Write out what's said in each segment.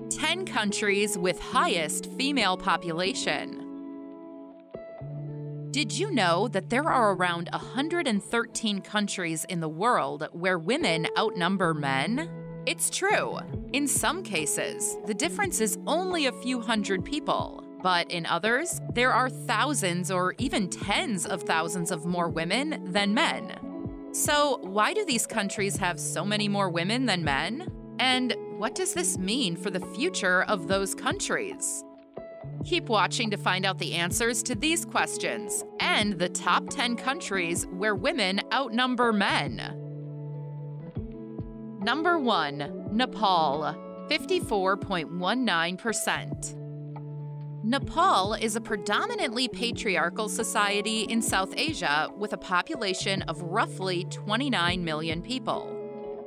10 countries with highest female population. Did you know that there are around 113 countries in the world where women outnumber men? It's true. In some cases, the difference is only a few hundred people. But in others, there are thousands or even tens of thousands of more women than men. So, why do these countries have so many more women than men? And what does this mean for the future of those countries? Keep watching to find out the answers to these questions and the top 10 countries where women outnumber men. Number 1. Nepal, 54.19%. Nepal is a predominantly patriarchal society in South Asia with a population of roughly 29 million people.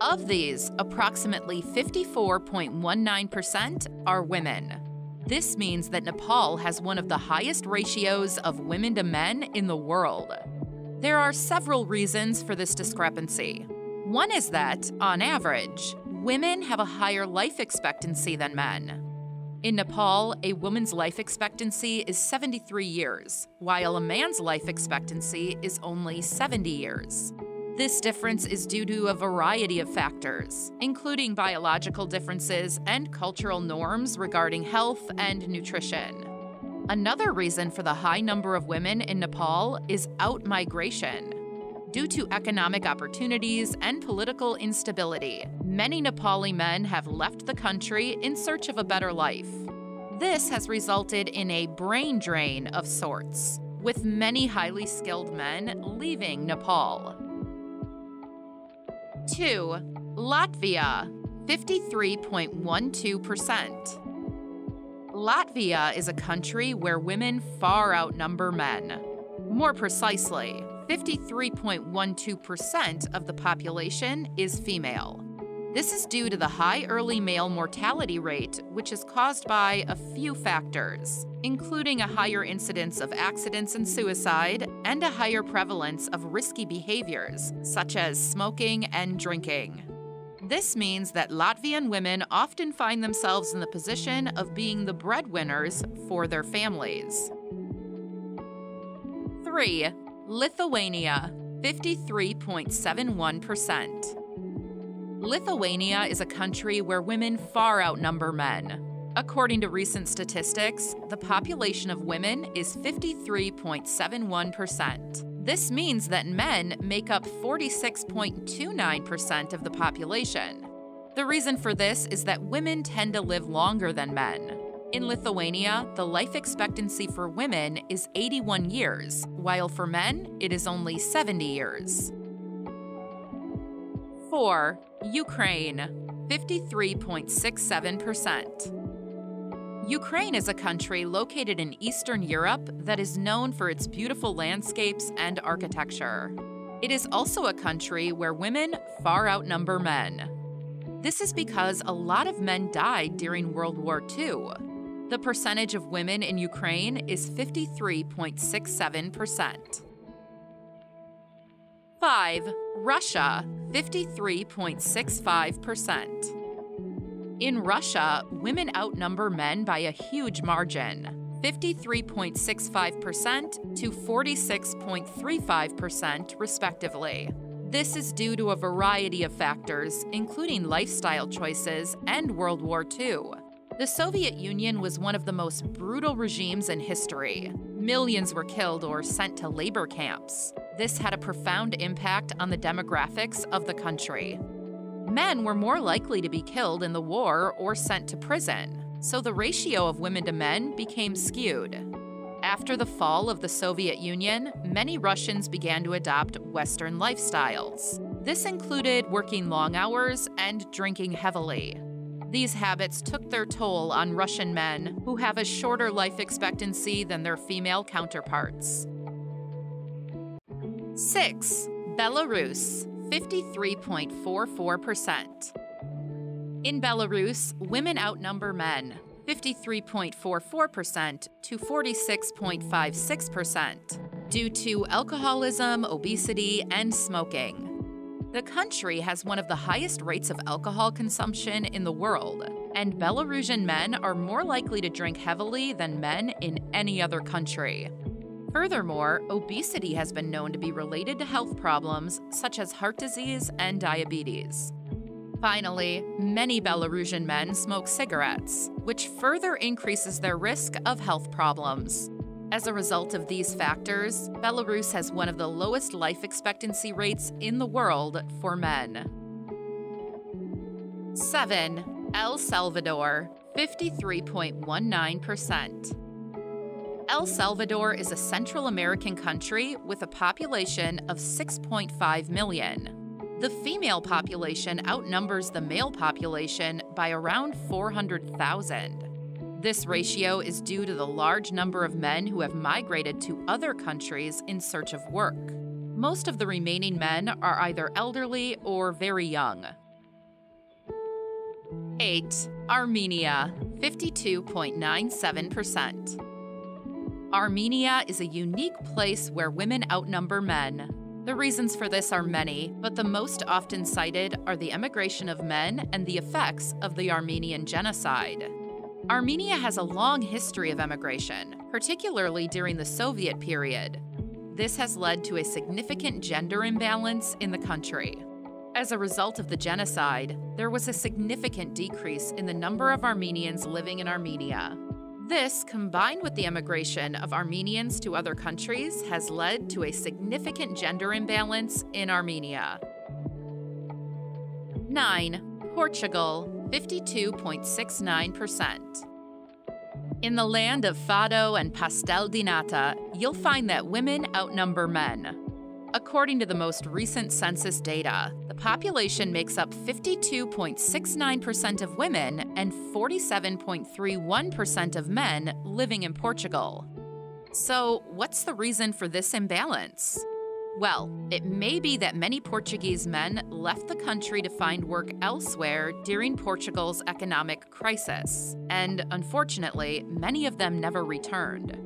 Of these, approximately 54.19% are women. This means that Nepal has one of the highest ratios of women to men in the world. There are several reasons for this discrepancy. One is that, on average, women have a higher life expectancy than men. In Nepal, a woman's life expectancy is 73 years, while a man's life expectancy is only 70 years. This difference is due to a variety of factors, including biological differences and cultural norms regarding health and nutrition. Another reason for the high number of women in Nepal is out-migration. Due to economic opportunities and political instability, many Nepali men have left the country in search of a better life. This has resulted in a brain drain of sorts, with many highly skilled men leaving Nepal. 2. Latvia, 53.12%. Latvia is a country where women far outnumber men. More precisely, 53.12% of the population is female. This is due to the high early male mortality rate, which is caused by a few factors, including a higher incidence of accidents and suicide, and a higher prevalence of risky behaviors, such as smoking and drinking. This means that Latvian women often find themselves in the position of being the breadwinners for their families. 3. Lithuania, 53.71%. Lithuania is a country where women far outnumber men. According to recent statistics, the population of women is 53.71%. This means that men make up 46.29% of the population. The reason for this is that women tend to live longer than men. In Lithuania, the life expectancy for women is 81 years, while for men, it is only 70 years. 4. Ukraine, 53.67%. Ukraine is a country located in Eastern Europe that is known for its beautiful landscapes and architecture. It is also a country where women far outnumber men. This is because a lot of men died during World War II. The percentage of women in Ukraine is 53.67%. 5. Russia, 53.65%. In Russia, women outnumber men by a huge margin, 53.65% to 46.35% respectively. This is due to a variety of factors, including lifestyle choices and World War II. The Soviet Union was one of the most brutal regimes in history. Millions were killed or sent to labor camps. This had a profound impact on the demographics of the country. Men were more likely to be killed in the war or sent to prison, so the ratio of women to men became skewed. After the fall of the Soviet Union, many Russians began to adopt Western lifestyles. This included working long hours and drinking heavily. These habits took their toll on Russian men, who have a shorter life expectancy than their female counterparts. 6. Belarus, 53.44%. In Belarus, women outnumber men, 53.44% to 46.56%, due to alcoholism, obesity, and smoking. The country has one of the highest rates of alcohol consumption in the world, and Belarusian men are more likely to drink heavily than men in any other country. Furthermore, obesity has been known to be related to health problems such as heart disease and diabetes. Finally, many Belarusian men smoke cigarettes, which further increases their risk of health problems. As a result of these factors, Belarus has one of the lowest life expectancy rates in the world for men. 7. El Salvador, 53.19%. El Salvador is a Central American country with a population of 6.5 million. The female population outnumbers the male population by around 400,000. This ratio is due to the large number of men who have migrated to other countries in search of work. Most of the remaining men are either elderly or very young. 8. Armenia, 52.97%. Armenia is a unique place where women outnumber men. The reasons for this are many, but the most often cited are the emigration of men and the effects of the Armenian genocide. Armenia has a long history of emigration, particularly during the Soviet period. This has led to a significant gender imbalance in the country. As a result of the genocide, there was a significant decrease in the number of Armenians living in Armenia. This, combined with the emigration of Armenians to other countries, has led to a significant gender imbalance in Armenia. 9. Portugal, 52.69%. In the land of fado and pastel de nata, you'll find that women outnumber men. According to the most recent census data, the population makes up 52.69% of women and 47.31% of men living in Portugal. So, what's the reason for this imbalance? Well, it may be that many Portuguese men left the country to find work elsewhere during Portugal's economic crisis, and unfortunately, many of them never returned.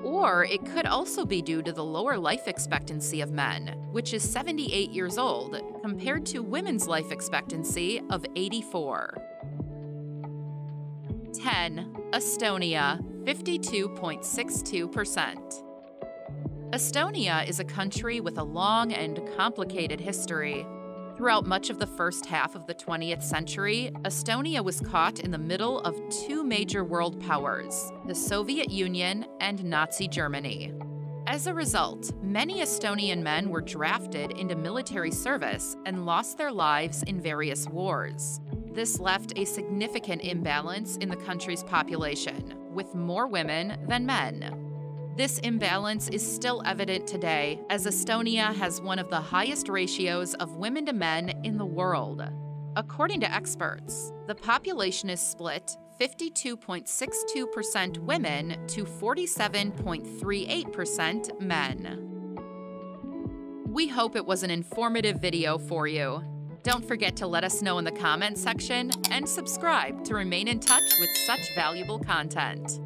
Or it could also be due to the lower life expectancy of men, which is 78 years old, compared to women's life expectancy of 84. 10. Estonia, 52.62%. Estonia is a country with a long and complicated history. Throughout much of the first half of the 20th century, Estonia was caught in the middle of two major world powers, the Soviet Union and Nazi Germany. As a result, many Estonian men were drafted into military service and lost their lives in various wars. This left a significant imbalance in the country's population, with more women than men. This imbalance is still evident today, as Estonia has one of the highest ratios of women to men in the world. According to experts, the population is split 52.62% women to 47.38% men. We hope it was an informative video for you. Don't forget to let us know in the comments section and subscribe to remain in touch with such valuable content.